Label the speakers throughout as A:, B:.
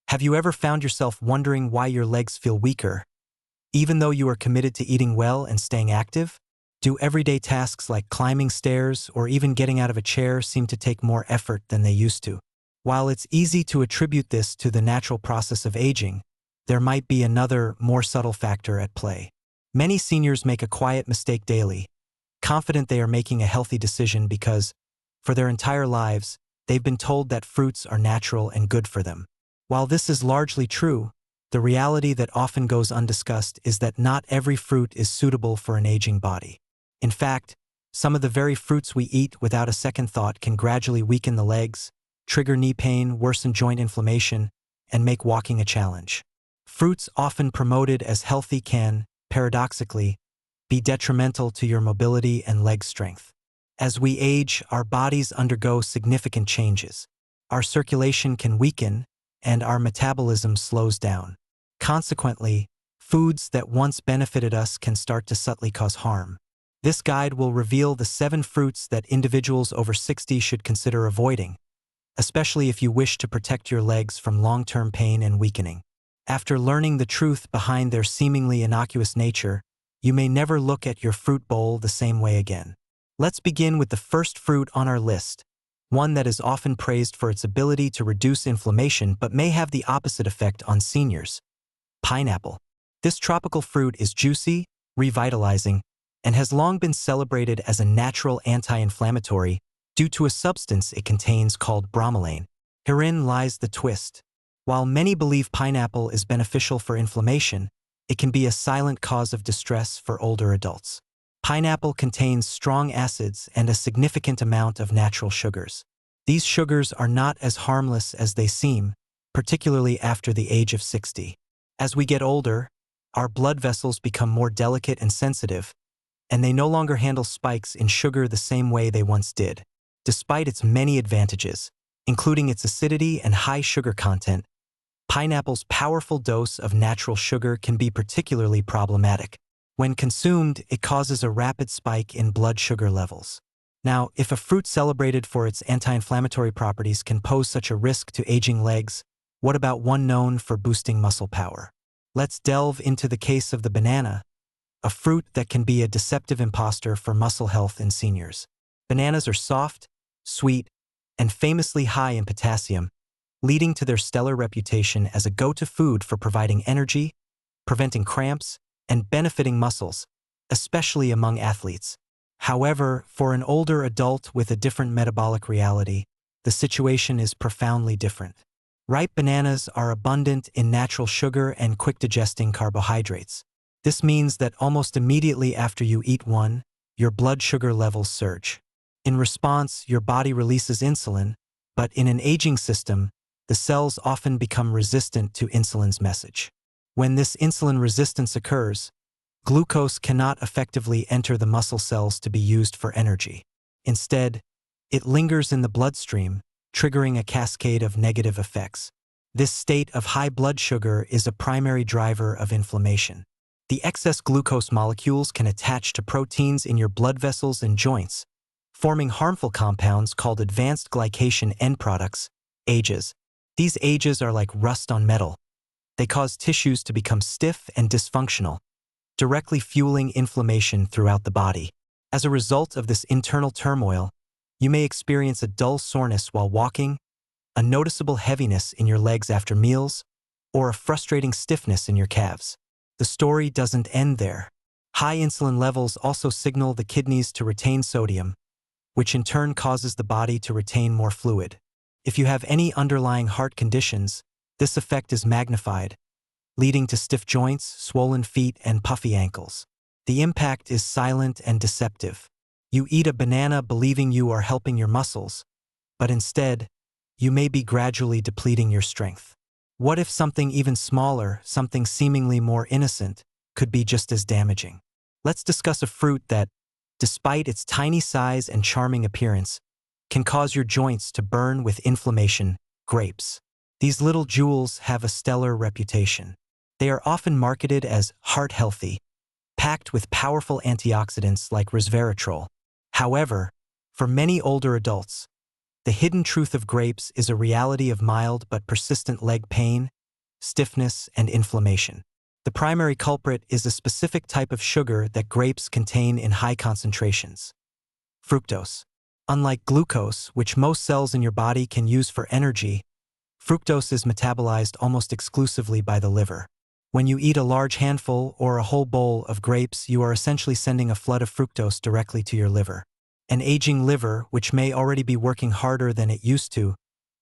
A: Have you ever found yourself wondering why your legs feel weaker, even though you are committed to eating well and staying active? Do everyday tasks like climbing stairs or even getting out of a chair seem to take more effort than they used to? While it's easy to attribute this to the natural process of aging, there might be another, more subtle factor at play. Many seniors make a quiet mistake daily, confident they are making a healthy decision because, for their entire lives, they've been told that fruits are natural and good for them. While this is largely true, the reality that often goes undiscussed is that not every fruit is suitable for an aging body. In fact, some of the very fruits we eat without a second thought can gradually weaken the legs, trigger knee pain, worsen joint inflammation, and make walking a challenge. Fruits often promoted as healthy can, paradoxically, be detrimental to your mobility and leg strength. As we age, our bodies undergo significant changes. Our circulation can weaken, and our metabolism slows down. Consequently, foods that once benefited us can start to subtly cause harm. This guide will reveal the 7 fruits that individuals over 60 should consider avoiding, especially if you wish to protect your legs from long-term pain and weakening. After learning the truth behind their seemingly innocuous nature, you may never look at your fruit bowl the same way again. Let's begin with the first fruit on our list, one that is often praised for its ability to reduce inflammation but may have the opposite effect on seniors: pineapple. This tropical fruit is juicy, revitalizing, and has long been celebrated as a natural anti-inflammatory due to a substance it contains called bromelain. Herein lies the twist. While many believe pineapple is beneficial for inflammation, it can be a silent cause of distress for older adults. Pineapple contains strong acids and a significant amount of natural sugars. These sugars are not as harmless as they seem, particularly after the age of 60. As we get older, our blood vessels become more delicate and sensitive, and they no longer handle spikes in sugar the same way they once did. Despite its many advantages, including its acidity and high sugar content, pineapple's powerful dose of natural sugar can be particularly problematic. When consumed, it causes a rapid spike in blood sugar levels. Now, if a fruit celebrated for its anti-inflammatory properties can pose such a risk to aging legs, what about one known for boosting muscle power? Let's delve into the case of the banana, a fruit that can be a deceptive imposter for muscle health in seniors. Bananas are soft, sweet, and famously high in potassium, leading to their stellar reputation as a go-to food for providing energy, preventing cramps, and benefiting muscles, especially among athletes. However, for an older adult with a different metabolic reality, the situation is profoundly different. Ripe bananas are abundant in natural sugar and quick-digesting carbohydrates. This means that almost immediately after you eat one, your blood sugar levels surge. In response, your body releases insulin, but in an aging system, the cells often become resistant to insulin's message. When this insulin resistance occurs, glucose cannot effectively enter the muscle cells to be used for energy. Instead, it lingers in the bloodstream, triggering a cascade of negative effects. This state of high blood sugar is a primary driver of inflammation. The excess glucose molecules can attach to proteins in your blood vessels and joints, forming harmful compounds called advanced glycation end products, AGEs. These AGEs are like rust on metal. They cause tissues to become stiff and dysfunctional, directly fueling inflammation throughout the body. As a result of this internal turmoil, you may experience a dull soreness while walking, a noticeable heaviness in your legs after meals, or a frustrating stiffness in your calves. The story doesn't end there. High insulin levels also signal the kidneys to retain sodium, which in turn causes the body to retain more fluid. If you have any underlying heart conditions, this effect is magnified, leading to stiff joints, swollen feet, and puffy ankles. The impact is silent and deceptive. You eat a banana believing you are helping your muscles, but instead, you may be gradually depleting your strength. What if something even smaller, something seemingly more innocent, could be just as damaging? Let's discuss a fruit that, despite its tiny size and charming appearance, can cause your joints to burn with inflammation: grapes. These little jewels have a stellar reputation. They are often marketed as heart-healthy, packed with powerful antioxidants like resveratrol. However, for many older adults, the hidden truth of grapes is a reality of mild but persistent leg pain stiffness, and inflammation. The primary culprit is a specific type of sugar that grapes contain in high concentrations: fructose. Unlike glucose, which most cells in your body can use for energy, fructose is metabolized almost exclusively by the liver. When you eat a large handful or a whole bowl of grapes, you are essentially sending a flood of fructose directly to your liver. An aging liver, which may already be working harder than it used to,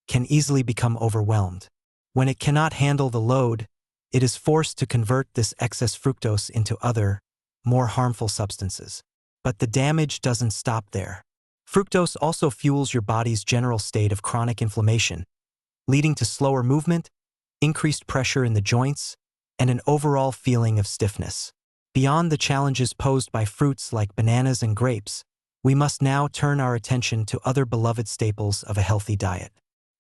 A: can easily become overwhelmed. When it cannot handle the load, it is forced to convert this excess fructose into other, more harmful substances. But the damage doesn't stop there. Fructose also fuels your body's general state of chronic inflammation, leading to slower movement, increased pressure in the joints, and an overall feeling of stiffness. Beyond the challenges posed by fruits like bananas and grapes, we must now turn our attention to other beloved staples of a healthy diet.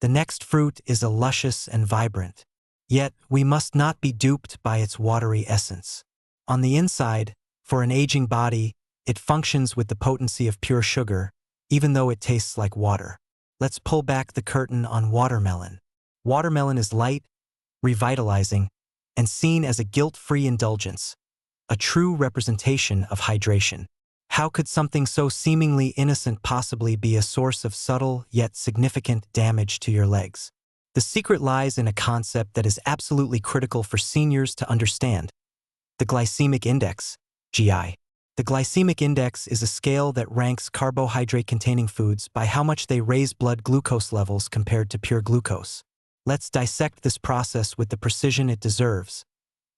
A: The next fruit is a luscious and vibrant, yet we must not be duped by its watery essence. On the inside, for an aging body, it functions with the potency of pure sugar, even though it tastes like water. Let's pull back the curtain on watermelon. Watermelon is light, revitalizing, and seen as a guilt-free indulgence, a true representation of hydration. How could something so seemingly innocent possibly be a source of subtle yet significant damage to your legs? The secret lies in a concept that is absolutely critical for seniors to understand: the glycemic index, GI. The glycemic index is a scale that ranks carbohydrate-containing foods by how much they raise blood glucose levels compared to pure glucose. Let's dissect this process with the precision it deserves,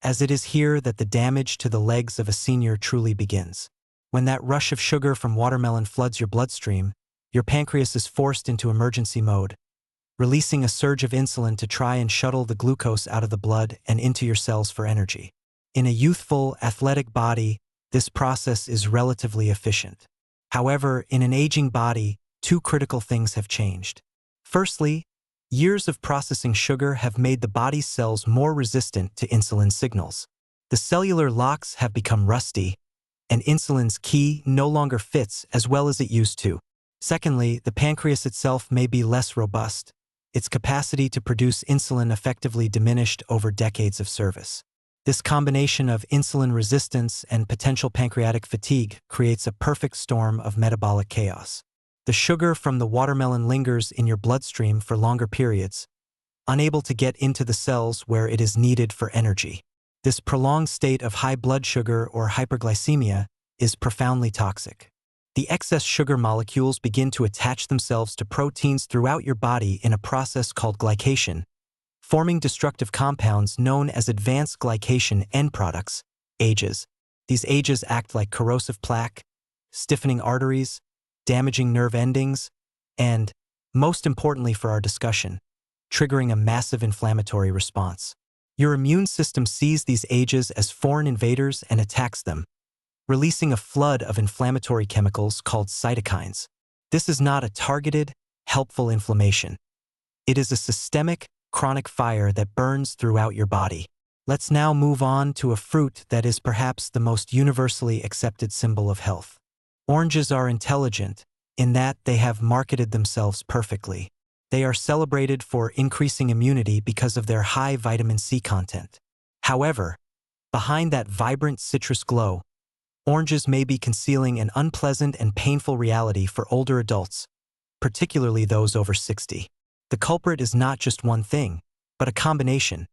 A: as it is here that the damage to the legs of a senior truly begins. When that rush of sugar from watermelon floods your bloodstream, your pancreas is forced into emergency mode, releasing a surge of insulin to try and shuttle the glucose out of the blood and into your cells for energy. In a youthful, athletic body, this process is relatively efficient. However, in an aging body, two critical things have changed. Firstly, years of processing sugar have made the body's cells more resistant to insulin signals. The cellular locks have become rusty, and insulin's key no longer fits as well as it used to. Secondly, the pancreas itself may be less robust, its capacity to produce insulin effectively diminished over decades of service. This combination of insulin resistance and potential pancreatic fatigue creates a perfect storm of metabolic chaos. The sugar from the watermelon lingers in your bloodstream for longer periods, unable to get into the cells where it is needed for energy. This prolonged state of high blood sugar or hyperglycemia is profoundly toxic. The excess sugar molecules begin to attach themselves to proteins throughout your body in a process called glycation, forming destructive compounds known as advanced glycation end products, AGEs. These AGEs act like corrosive plaque, stiffening arteries, damaging nerve endings, and, most importantly for our discussion, triggering a massive inflammatory response. Your immune system sees these AGEs as foreign invaders and attacks them, releasing a flood of inflammatory chemicals called cytokines. This is not a targeted, helpful inflammation. It is a systemic, chronic fire that burns throughout your body. Let's now move on to a fruit that is perhaps the most universally accepted symbol of health. Oranges are intelligent in that they have marketed themselves perfectly. They are celebrated for increasing immunity because of their high vitamin C content. However, behind that vibrant citrus glow, oranges may be concealing an unpleasant and painful reality for older adults, particularly those over 60. The culprit is not just one thing, but a combination: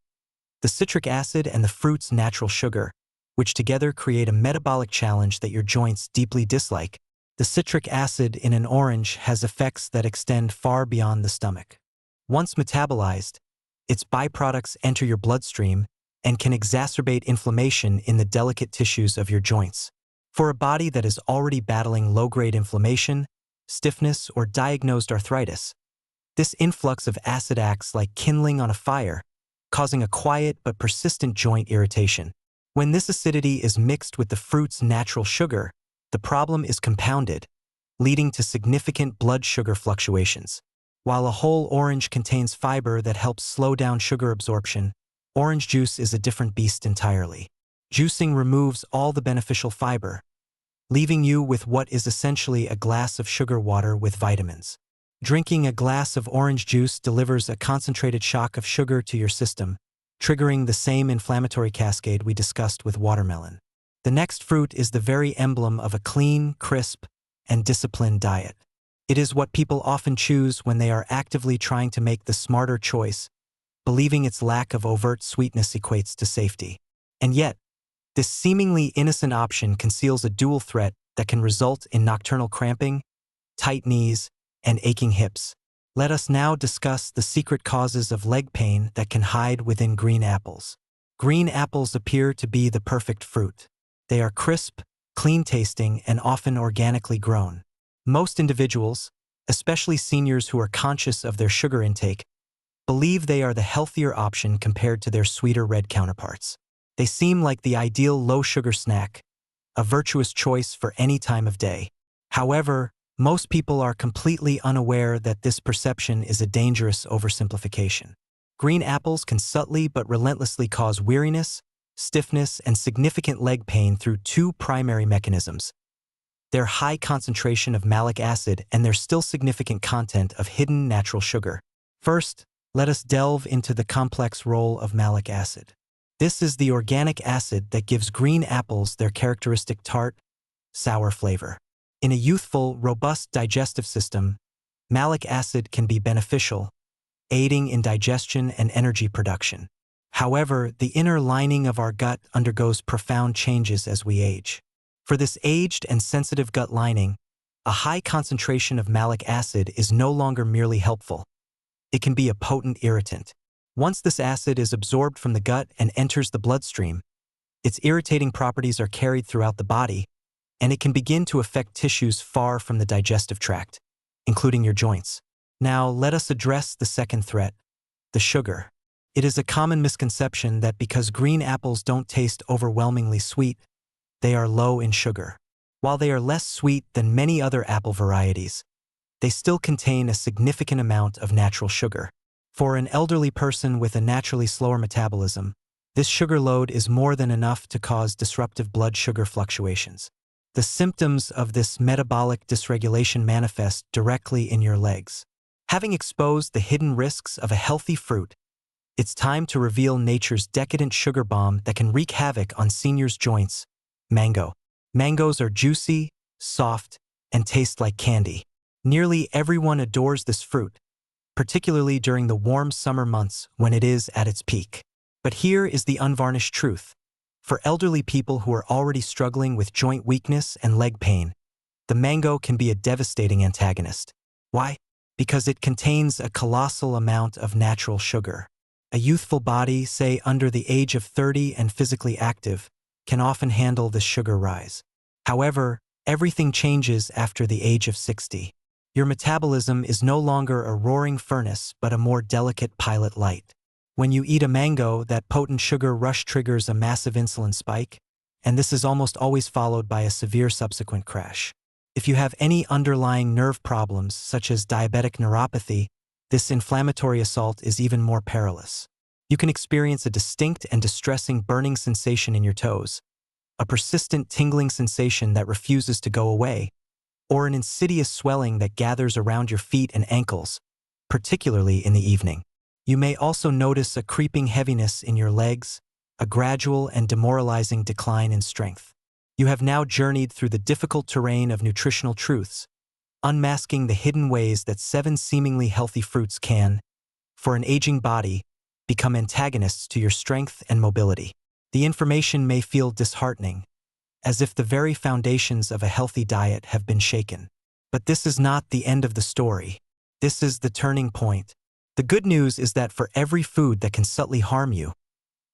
A: the citric acid and the fruit's natural sugar, which together create a metabolic challenge that your joints deeply dislike. The citric acid in an orange has effects that extend far beyond the stomach. Once metabolized, its byproducts enter your bloodstream and can exacerbate inflammation in the delicate tissues of your joints. For a body that is already battling low-grade inflammation, stiffness, or diagnosed arthritis, this influx of acid acts like kindling on a fire, causing a quiet but persistent joint irritation. When this acidity is mixed with the fruit's natural sugar, the problem is compounded, leading to significant blood sugar fluctuations. While a whole orange contains fiber that helps slow down sugar absorption, orange juice is a different beast entirely. Juicing removes all the beneficial fiber, leaving you with what is essentially a glass of sugar water with vitamins. Drinking a glass of orange juice delivers a concentrated shock of sugar to your system, triggering the same inflammatory cascade we discussed with watermelon. The next fruit is the very emblem of a clean, crisp, and disciplined diet. It is what people often choose when they are actively trying to make the smarter choice, believing its lack of overt sweetness equates to safety. And yet, this seemingly innocent option conceals a dual threat that can result in nocturnal cramping, tight knees, and aching hips. Let us now discuss the secret causes of leg pain that can hide within green apples. Green apples appear to be the perfect fruit. They are crisp, clean-tasting, and often organically grown. Most individuals, especially seniors who are conscious of their sugar intake, believe they are the healthier option compared to their sweeter red counterparts. They seem like the ideal low-sugar snack, a virtuous choice for any time of day. However, most people are completely unaware that this perception is a dangerous oversimplification. Green apples can subtly but relentlessly cause weariness, stiffness, and significant leg pain through two primary mechanisms: their high concentration of malic acid and their still significant content of hidden natural sugar. First, let us delve into the complex role of malic acid. This is the organic acid that gives green apples their characteristic tart, sour flavor. In a youthful, robust digestive system, malic acid can be beneficial, aiding in digestion and energy production. However, the inner lining of our gut undergoes profound changes as we age. For this aged and sensitive gut lining, a high concentration of malic acid is no longer merely helpful. It can be a potent irritant. Once this acid is absorbed from the gut and enters the bloodstream, its irritating properties are carried throughout the body, and it can begin to affect tissues far from the digestive tract, including your joints. Now, let us address the second threat, the sugar. It is a common misconception that because green apples don't taste overwhelmingly sweet, they are low in sugar. While they are less sweet than many other apple varieties, they still contain a significant amount of natural sugar. For an elderly person with a naturally slower metabolism, this sugar load is more than enough to cause disruptive blood sugar fluctuations. The symptoms of this metabolic dysregulation manifest directly in your legs. Having exposed the hidden risks of a healthy fruit, it's time to reveal nature's decadent sugar bomb that can wreak havoc on seniors' joints: mango. Mangoes are juicy, soft, and taste like candy. Nearly everyone adores this fruit, particularly during the warm summer months when it is at its peak. But here is the unvarnished truth. For elderly people who are already struggling with joint weakness and leg pain, the mango can be a devastating antagonist. Why? Because it contains a colossal amount of natural sugar. A youthful body, say under the age of 30 and physically active, can often handle this sugar rise. However, everything changes after the age of 60. Your metabolism is no longer a roaring furnace but a more delicate pilot light. When you eat a mango, that potent sugar rush triggers a massive insulin spike, and this is almost always followed by a severe subsequent crash. If you have any underlying nerve problems, such as diabetic neuropathy, this inflammatory assault is even more perilous. You can experience a distinct and distressing burning sensation in your toes, a persistent tingling sensation that refuses to go away, or an insidious swelling that gathers around your feet and ankles, particularly in the evening. You may also notice a creeping heaviness in your legs, a gradual and demoralizing decline in strength. You have now journeyed through the difficult terrain of nutritional truths, unmasking the hidden ways that 7 seemingly healthy fruits can, for an aging body, become antagonists to your strength and mobility. The information may feel disheartening, as if the very foundations of a healthy diet have been shaken. But this is not the end of the story. This is the turning point. The good news is that for every food that can subtly harm you,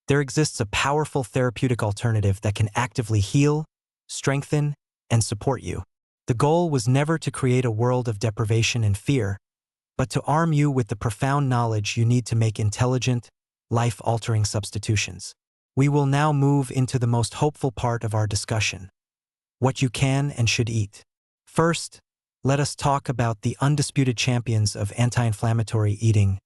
A: there exists a powerful therapeutic alternative that can actively heal, strengthen, and support you. The goal was never to create a world of deprivation and fear, but to arm you with the profound knowledge you need to make intelligent, life-altering substitutions. We will now move into the most hopeful part of our discussion: what you can and should eat. First, let us talk about the undisputed champions of anti-inflammatory eating: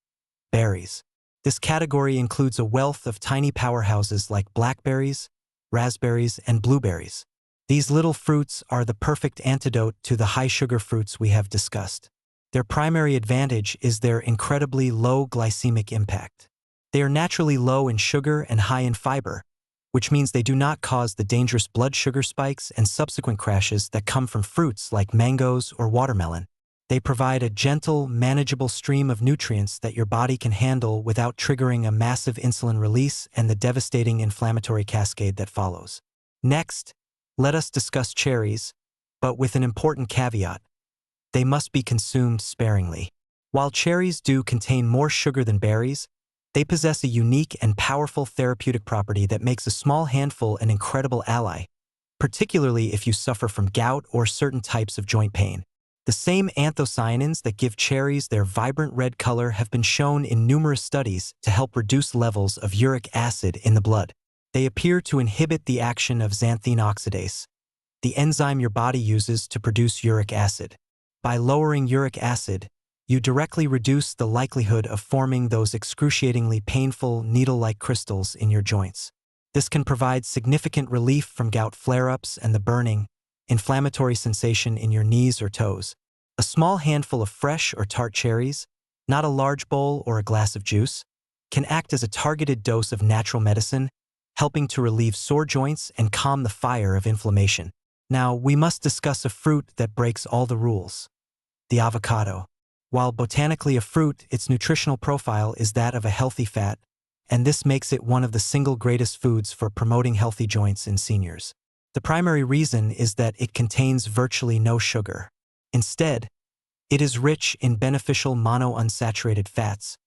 A: berries. This category includes a wealth of tiny powerhouses like blackberries, raspberries, and blueberries. These little fruits are the perfect antidote to the high-sugar fruits we have discussed. Their primary advantage is their incredibly low glycemic impact. They are naturally low in sugar and high in fiber, which means they do not cause the dangerous blood sugar spikes and subsequent crashes that come from fruits like mangoes or watermelon. They provide a gentle, manageable stream of nutrients that your body can handle without triggering a massive insulin release and the devastating inflammatory cascade that follows. Next, let us discuss cherries, but with an important caveat. They must be consumed sparingly. While cherries do contain more sugar than berries, they possess a unique and powerful therapeutic property that makes a small handful an incredible ally, particularly if you suffer from gout or certain types of joint pain. The same anthocyanins that give cherries their vibrant red color have been shown in numerous studies to help reduce levels of uric acid in the blood. They appear to inhibit the action of xanthine oxidase, the enzyme your body uses to produce uric acid. By lowering uric acid, you directly reduce the likelihood of forming those excruciatingly painful needle-like crystals in your joints. This can provide significant relief from gout flare-ups and the burning, inflammatory sensation in your knees or toes. A small handful of fresh or tart cherries, not a large bowl or a glass of juice, can act as a targeted dose of natural medicine, helping to relieve sore joints and calm the fire of inflammation. Now, we must discuss a fruit that breaks all the rules: the avocado. While botanically a fruit, its nutritional profile is that of a healthy fat, and this makes it one of the single greatest foods for promoting healthy joints in seniors. The primary reason is that it contains virtually no sugar. Instead, it is rich in beneficial monounsaturated fats,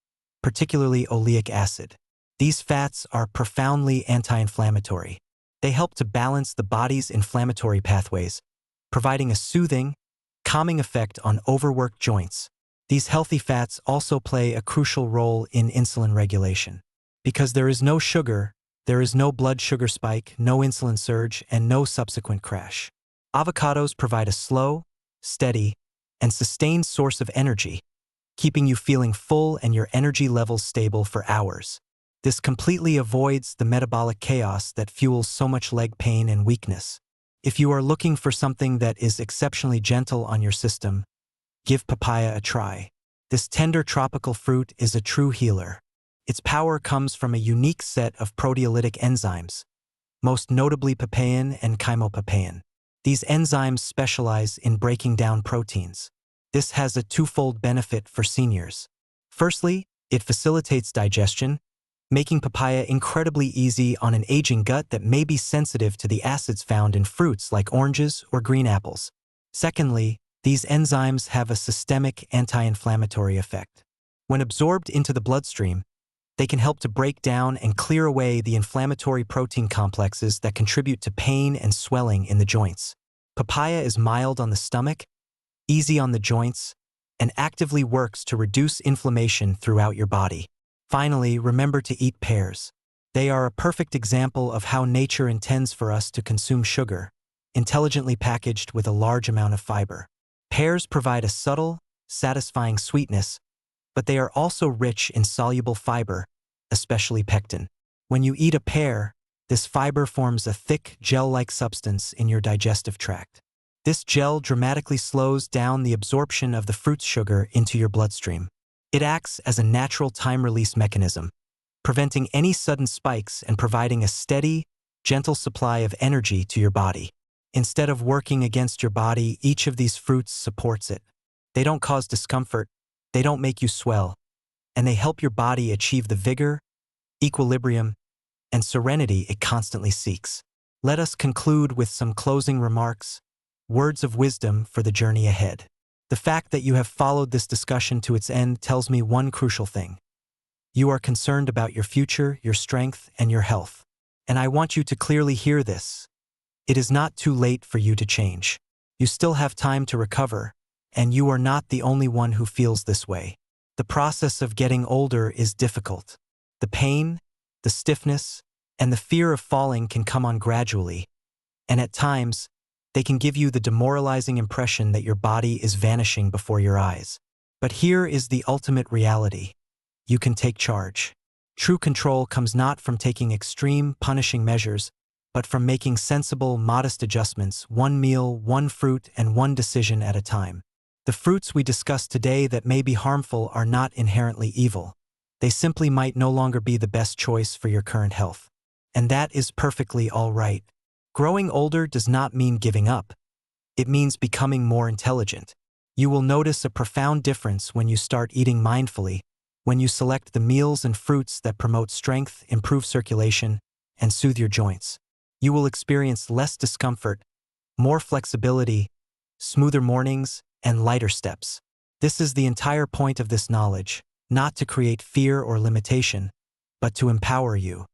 A: particularly oleic acid. These fats are profoundly anti-inflammatory. They help to balance the body's inflammatory pathways, providing a soothing, calming effect on overworked joints. These healthy fats also play a crucial role in insulin regulation. Because there is no sugar, there is no blood sugar spike, no insulin surge, and no subsequent crash. Avocados provide a slow, steady, and sustained source of energy, keeping you feeling full and your energy levels stable for hours. This completely avoids the metabolic chaos that fuels so much leg pain and weakness. If you are looking for something that is exceptionally gentle on your system, give papaya a try. This tender tropical fruit is a true healer. Its power comes from a unique set of proteolytic enzymes, most notably papain and chymopapain. These enzymes specialize in breaking down proteins. This has a twofold benefit for seniors. Firstly, it facilitates digestion, making papaya incredibly easy on an aging gut that may be sensitive to the acids found in fruits like oranges or green apples. Secondly, these enzymes have a systemic anti-inflammatory effect. When absorbed into the bloodstream, they can help to break down and clear away the inflammatory protein complexes that contribute to pain and swelling in the joints. Papaya is mild on the stomach, easy on the joints, and actively works to reduce inflammation throughout your body. Finally, remember to eat pears. They are a perfect example of how nature intends for us to consume sugar, intelligently packaged with a large amount of fiber. Pears provide a subtle, satisfying sweetness, but they are also rich in soluble fiber, especially pectin. When you eat a pear, this fiber forms a thick, gel-like substance in your digestive tract. This gel dramatically slows down the absorption of the fruit's sugar into your bloodstream. It acts as a natural time-release mechanism, preventing any sudden spikes and providing a steady, gentle supply of energy to your body. Instead of working against your body, each of these fruits supports it. They don't cause discomfort, they don't make you swell, and they help your body achieve the vigor, equilibrium, and serenity it constantly seeks. Let us conclude with some closing remarks, words of wisdom for the journey ahead. The fact that you have followed this discussion to its end tells me one crucial thing. You are concerned about your future, your strength, and your health. And I want you to clearly hear this. It is not too late for you to change. You still have time to recover, and you are not the only one who feels this way. The process of getting older is difficult. The pain, the stiffness, and the fear of falling can come on gradually, and at times, they can give you the demoralizing impression that your body is vanishing before your eyes. But here is the ultimate reality. You can take charge. True control comes not from taking extreme, punishing measures, but from making sensible, modest adjustments, one meal, one fruit, and one decision at a time. The fruits we discussed today that may be harmful are not inherently evil. They simply might no longer be the best choice for your current health. And that is perfectly all right. Growing older does not mean giving up. It means becoming more intelligent. You will notice a profound difference when you start eating mindfully, when you select the meals and fruits that promote strength, improve circulation, and soothe your joints. You will experience less discomfort, more flexibility, smoother mornings, and lighter steps. This is the entire point of this knowledge, not to create fear or limitation, but to empower you.